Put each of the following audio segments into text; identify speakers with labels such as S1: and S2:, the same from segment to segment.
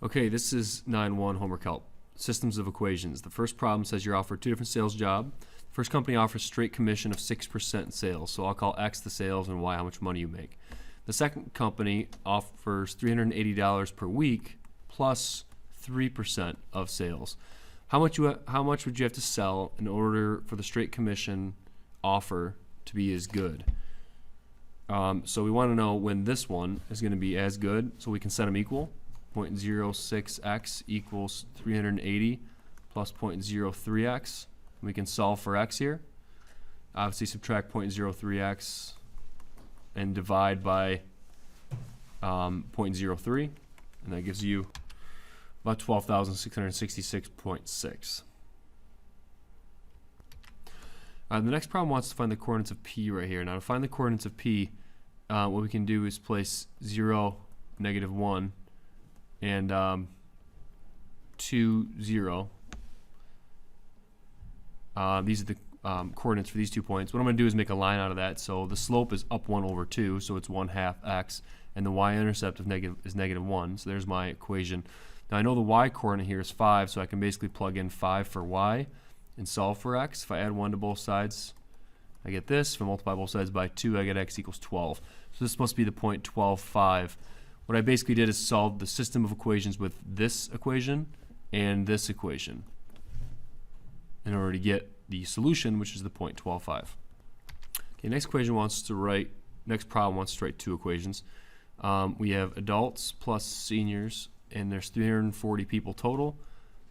S1: Okay, this is 9-1 homework help. Systems of equations. The first problem says you're offered two different sales jobs. First company offers straight commission of 6% in sales, so I'll call X the sales and Y how much money you make. The second company offers $380 per week plus 3% of sales. How much would you have to sell in order for the straight commission offer to be as good? So we want to know when this one is going to be as good, so we can set them equal. 0.06x equals 380 plus 0.03x. We can solve for x here. Obviously subtract 0.03x and divide by 0.03, and that gives you about 12,666.6. The next problem wants to find the coordinates of P right here. Now to find the coordinates of P, what we can do is place 0, -1, and 2, 0. These are the coordinates for these 2 points. What I'm going to do is make a line out of that. So the slope is up 1/2, so it's 1/2 x, and the y-intercept is -1. So there's my equation. Now I know the y-coordinate here is 5, so I can basically plug in 5 for y and solve for x. If I add 1 to both sides, I get this. If I multiply both sides by 2, I get x equals 12. So this must be the point 12,5. What I basically did is solve the system of equations with this equation and this equation in order to get the solution, which is the point 12,5. Okay, next problem wants to write two equations. We have adults plus seniors, and there's 340 people total.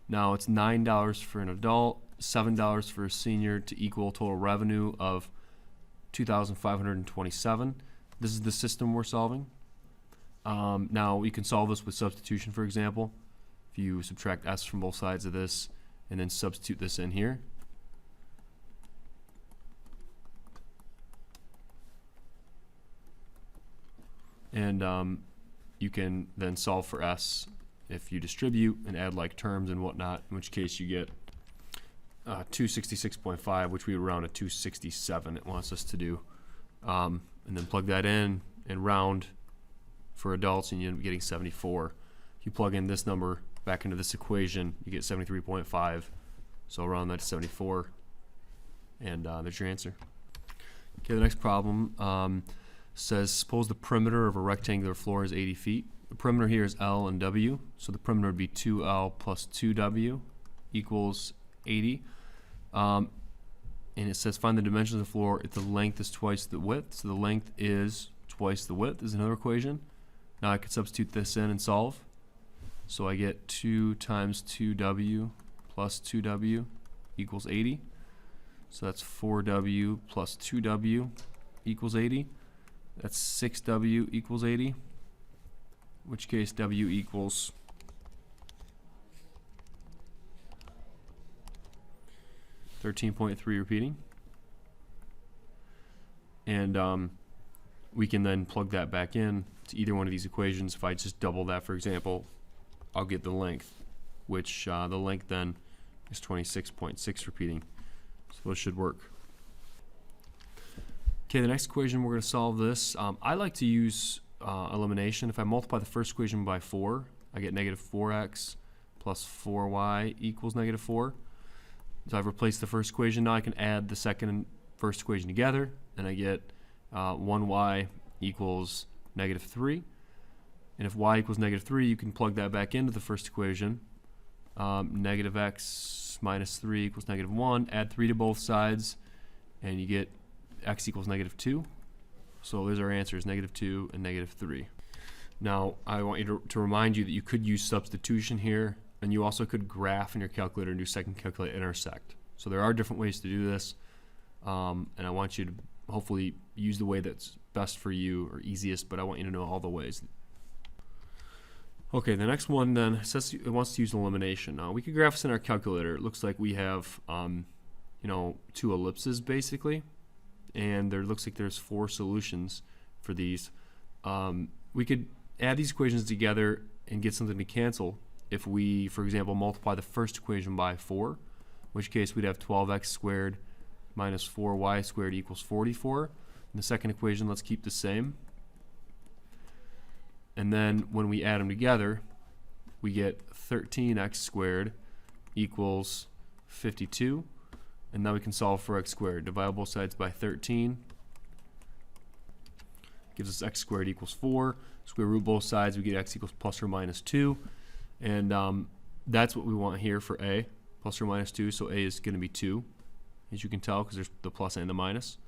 S1: Now it's $9 for an adult, $7 for a senior to equal total revenue of $2,527. This is the system we're solving. Now we can solve this with substitution, for example. If you subtract s from both sides of this and then substitute this in here, and you can then solve for s if you distribute and add like terms and whatnot, in which case you get 266.5, which we would round to 267 it wants us to do, and then plug that in and round for adults, and you end up getting 74. If you plug in this number back into this equation, you get 73.5. So round that to 74, and there's your answer. Okay, the next problem says suppose the perimeter of a rectangular floor is 80 feet. The perimeter here is L and W, so the perimeter would be 2L plus 2W equals 80. And it says find the dimensions of the floor if the length is twice the width. So the length is twice the width is another equation. Now I could substitute this in and solve. So I get 2 times 2W plus 2W equals 80. So that's 4W plus 2W equals 80. That's 6W equals 80, in which case W equals 13.3 repeating. And we can then plug that back in to either one of these equations. If I just double that, for example, I'll get the length, which the length then is 26.6 repeating. So it should work. Okay, the next equation we're going to solve this. I like to use elimination. If I multiply the first equation by 4, I get -4x plus 4y equals -4. So I've replaced the first equation. Now I can add the second and first equation together, and I get 1y equals -3. And if y equals -3, you can plug that back into the first equation. -x minus 3 equals -1. Add 3 to both sides, and you get x equals -2. So there's our answers, -2 and -3. Now I want you to remind you that you could use substitution here, and you also could graph in your calculator and do second calculate intersect. So there are different ways to do this, and I want you to hopefully use the way that's best for you or easiest, but I want you to know all the ways. Okay, the next one then says it wants to use elimination. Now we could graph this in our calculator. It looks like we have 2 ellipses basically, and there looks like there's 4 solutions for these. We could add these equations together and get something to cancel if we, for example, multiply the first equation by 4, in which case we'd have 12x squared minus 4y squared equals 44. And the second equation, let's keep the same. And then when we add them together, we get 13x squared equals 52. And now we can solve for x squared. Divide both sides by 13. Gives us x squared equals 4. Square root both sides, we get x equals plus or minus 2. And that's what we want here for a, plus or minus 2. So a is going to be 2, as you can tell, because there's the plus and the minus.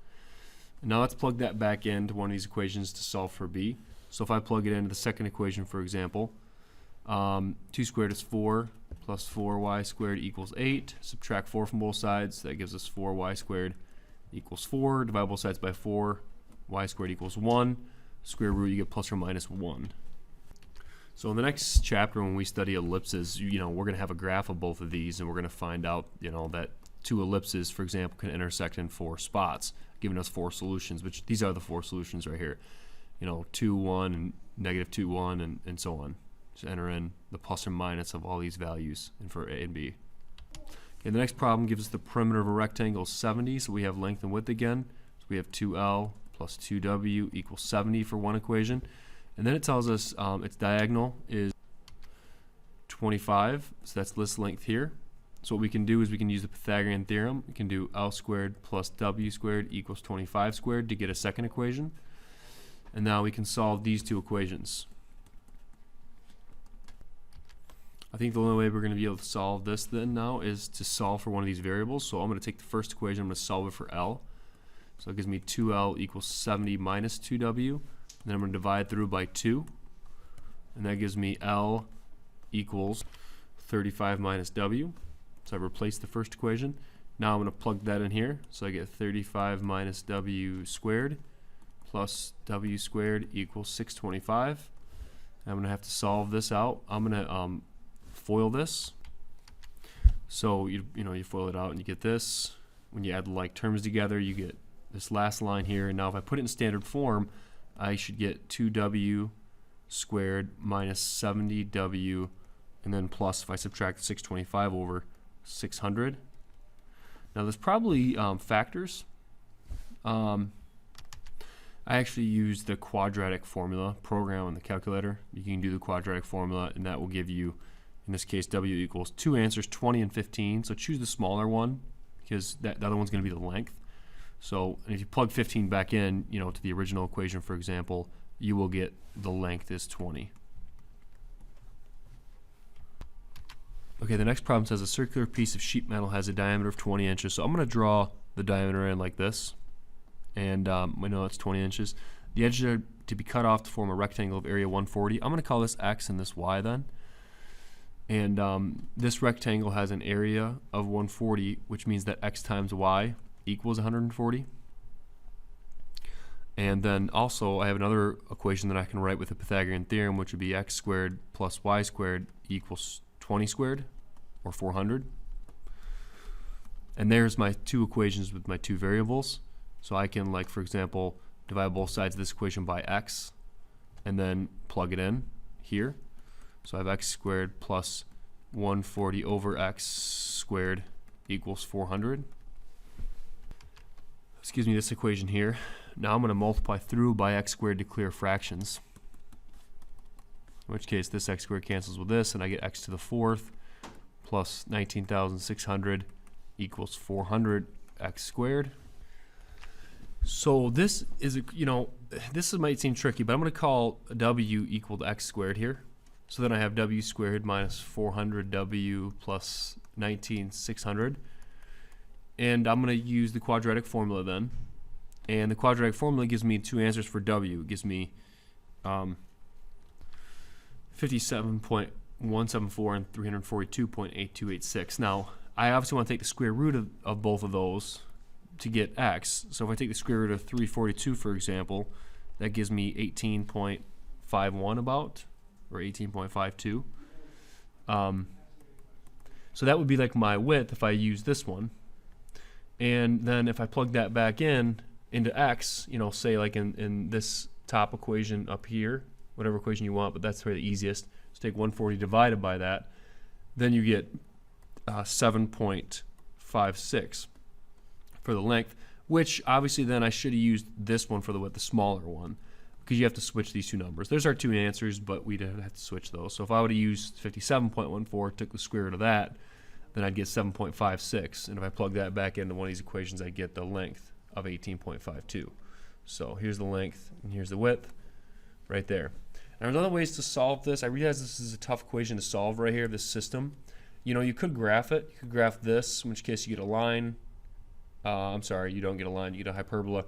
S1: And now let's plug that back into one of these equations to solve for b. So if I plug it into the second equation, for example, 2 squared is 4, plus 4y squared equals 8. Subtract 4 from both sides. That gives us 4y squared equals 4. Divide both sides by 4. Y squared equals 1. Square root, you get plus or minus 1. So in the next chapter, when we study ellipses, we're going to have a graph of both of these, and we're going to find out, that 2 ellipses, for example, can intersect in 4 spots, giving us 4 solutions, which these are the 4 solutions right here. 2, 1, and negative 2, 1, and so on. Just enter in the plus or minus of all these values and for a and b. Okay, the next problem gives us the perimeter of a rectangle 70, so we have length and width again. So we have 2L plus 2W equals 70 for one equation. And then it tells us its diagonal is 25, so that's this length here. So what we can do is we can use the Pythagorean theorem. We can do L squared plus W squared equals 25 squared to get a second equation. And now we can solve these 2 equations. I think the only way we're going to be able to solve this then now is to solve for one of these variables. So I'm going to take the first equation, I'm going to solve it for L. So it gives me 2L equals 70 minus 2W. And then I'm going to divide through by 2. And that gives me L equals 35 minus W. So I replace the first equation. Now I'm going to plug that in here. So I get 35 minus W squared plus W squared equals 625. I'm going to have to solve this out. I'm going to FOIL this. So you FOIL it out and you get this. When you add the like terms together, you get this last line here. And now if I put it in standard form, I should get 2W squared minus 70W, and then plus, if I subtract 625 over 600. Now there's probably factors. I actually use the quadratic formula program on the calculator. You can do the quadratic formula, and that will give you, in this case, W equals 2 answers, 20 and 15. So choose the smaller one, because the other one's going to be the length. So if you plug 15 back in, to the original equation, for example, you will get the length is 20. Okay, the next problem says a circular piece of sheet metal has a diameter of 20 inches. So I'm going to draw the diameter in like this. And we know it's 20 inches. The edges are to be cut off to form a rectangle of area 140. I'm going to call this X and this Y then. And this rectangle has an area of 140, which means that X times Y equals 140. And then also I have another equation that I can write with the Pythagorean theorem, which would be X squared plus Y squared equals 20 squared, or 400. And there's my 2 equations with my 2 variables. So I can, like, for example, divide both sides of this equation by X and then plug it in here. So I have X squared plus 140 over X squared equals 400. This gives me this equation here. Now I'm going to multiply through by X squared to clear fractions. In which case this X squared cancels with this, and I get X to the 4th plus 19,600 equals 400 X squared. So this is, this might seem tricky, but I'm going to call W equal to X squared here. So then I have W squared minus 400W plus 19,600. And I'm going to use the quadratic formula then. And the quadratic formula gives me 2 answers for W. It gives me 57.174 and 342.8286. Now, I obviously want to take the square root of both of those to get X. So if I take the square root of 342, for example, that gives me 18.51 about, or 18.52. So that would be like my width if I use this one. And then if I plug that back in into X, say like in this top equation up here, whatever equation you want, but that's probably the easiest. So take 140 divided by that, then you get 7.56 for the length, which obviously then I should have used this one for the width, the smaller one. because you have to switch these two numbers. There's our two answers, but we'd have to switch those. So if I would have used 57.14, took the square root of that, then I'd get 7.56. And if I plug that back into one of these equations, I'd get the length of 18.52. So here's the length, and here's the width right there. And there's other ways to solve this. I realize this is a tough equation to solve right here, this system. You know, you could graph it. You could graph this, in which case you get a line. I'm sorry, you don't get a line, you get a hyperbola.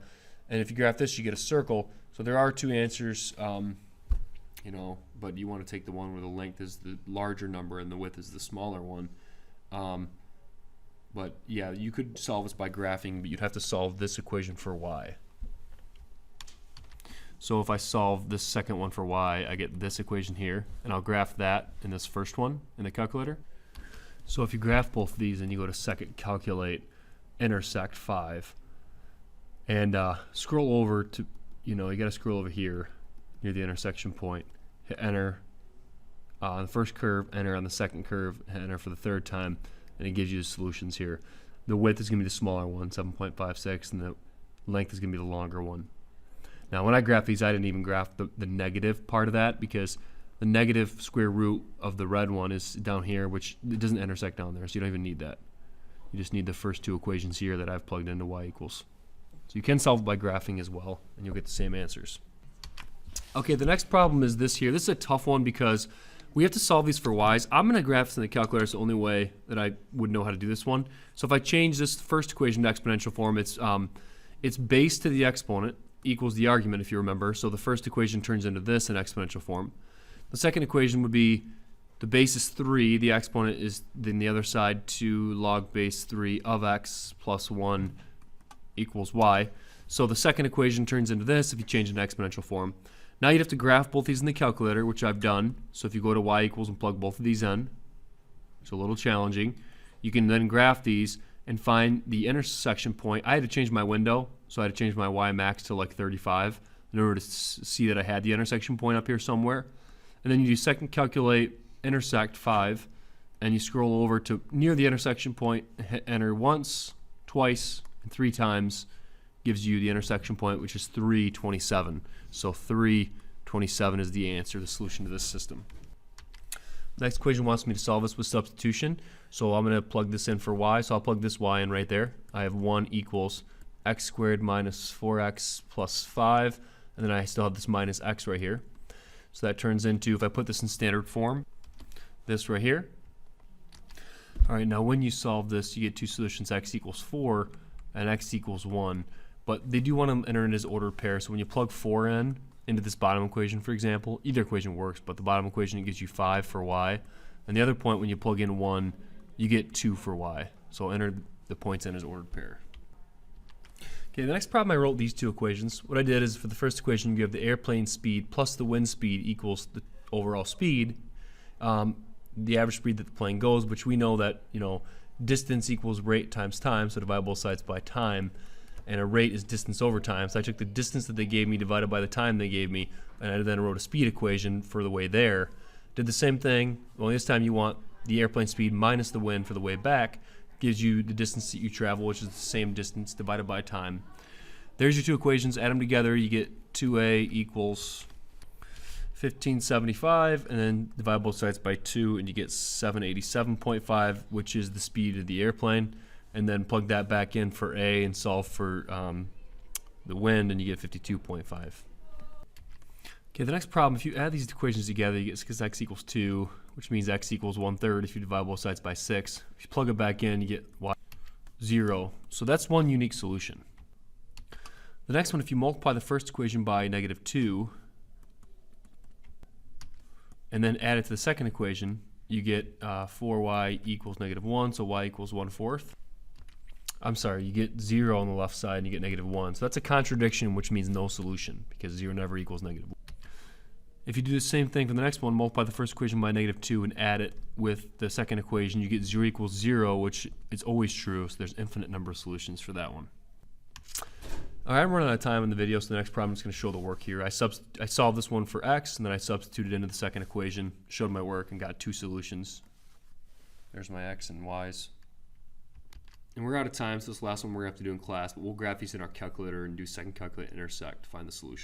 S1: And if you graph this, you get a circle. So there are two answers, you know, but you want to take the one where the length is the larger number and the width is the smaller one. But yeah, you could solve this by graphing, but you'd have to solve this equation for y. So if I solve this second one for y, I get this equation here, and I'll graph that in this first one in the calculator. So if you graph both of these and you go to second calculate, intersect 5, and scroll over to, you know, you got to scroll over here near the intersection point, hit enter on the first curve, enter on the second curve, hit enter for the third time, and it gives you the solutions here. The width is going to be the smaller one, 7.56, and the length is going to be the longer one. Now when I graph these, I didn't even graph the negative part of that, because the negative square root of the red one is down here, which it doesn't intersect down there, so you don't even need that. You just need the first two equations here that I've plugged into y equals. So you can solve it by graphing as well, and you'll get the same answers. Okay, the next problem is this here. This is a tough one because we have to solve these for y's. I'm going to graph this in the calculator. It's the only way that I would know how to do this one. So if I change this first equation to exponential form, it's base to the exponent equals the argument, if you remember. So the first equation turns into this in exponential form. The second equation would be the base is 3, the exponent is then the other side 2 log base 3 of x plus 1 equals y. So the second equation turns into this if you change it in exponential form. Now you'd have to graph both these in the calculator, which I've done. So if you go to y equals and plug both of these in, it's a little challenging. You can then graph these and find the intersection point. I had to change my window, so I had to change my y max to like 35 in order to see that I had the intersection point up here somewhere. And then you do second calculate, intersect 5, and you scroll over to near the intersection point, hit enter once, twice, and 3 times, gives you the intersection point, which is 327. So 327 is the answer, the solution to this system. Next equation wants me to solve this with substitution. So I'm going to plug this in for y. So I'll plug this y in right there. I have 1 equals x squared minus 4x plus 5. And then I still have this minus x right here. So that turns into, if I put this in standard form, this right here. All right, now when you solve this, you get two solutions, x equals 4 and x equals 1. But they do want to enter in as ordered pair. So when you plug 4 in into this bottom equation, for example, either equation works, but the bottom equation it gives you 5 for y. And the other point, when you plug in 1, you get 2 for y. So enter the points in as ordered pair. Okay, the next problem I wrote these two equations. What I did is for the first equation, you have the airplane speed plus the wind speed equals the overall speed, the average speed that the plane goes, which we know that, you know, distance equals rate times time, so divide both sides by time, and a rate is distance over time. So I took the distance that they gave me divided by the time they gave me, and I then wrote a speed equation for the way there. Did the same thing, only this time you want the airplane speed minus the wind for the way back, gives you the distance that you travel, which is the same distance divided by time. There's your two equations. Add them together, you get 2a equals 1575, and then divide both sides by 2, and you get 787.5, which is the speed of the airplane. And then plug that back in for a and solve for the wind, and you get 52.5. Okay, the next problem, if you add these equations together, you get 6x equals 2, which means x equals 1/3 if you divide both sides by 6. If you plug it back in, you get y 0. So that's one unique solution. The next one, if you multiply the first equation by -2, and then add it to the second equation, you get 4y equals -1, so y equals 1/4. I'm sorry, you get 0 on the left side and you get -1. So that's a contradiction, which means no solution, because 0 never equals -1. If you do the same thing for the next one, multiply the first equation by -2 and add it with the second equation, you get 0 equals 0, which is always true, so there's infinite number of solutions for that one. All right, I'm running out of time in the video, so the next problem is going to show the work here. I solved this one for x, and then I substituted into the second equation, showed my work, and got two solutions. There's my x and y's. And we're out of time, so this last one we're going to have to do in class, but we'll graph these in our calculator and do second calculate intersect to find the solution.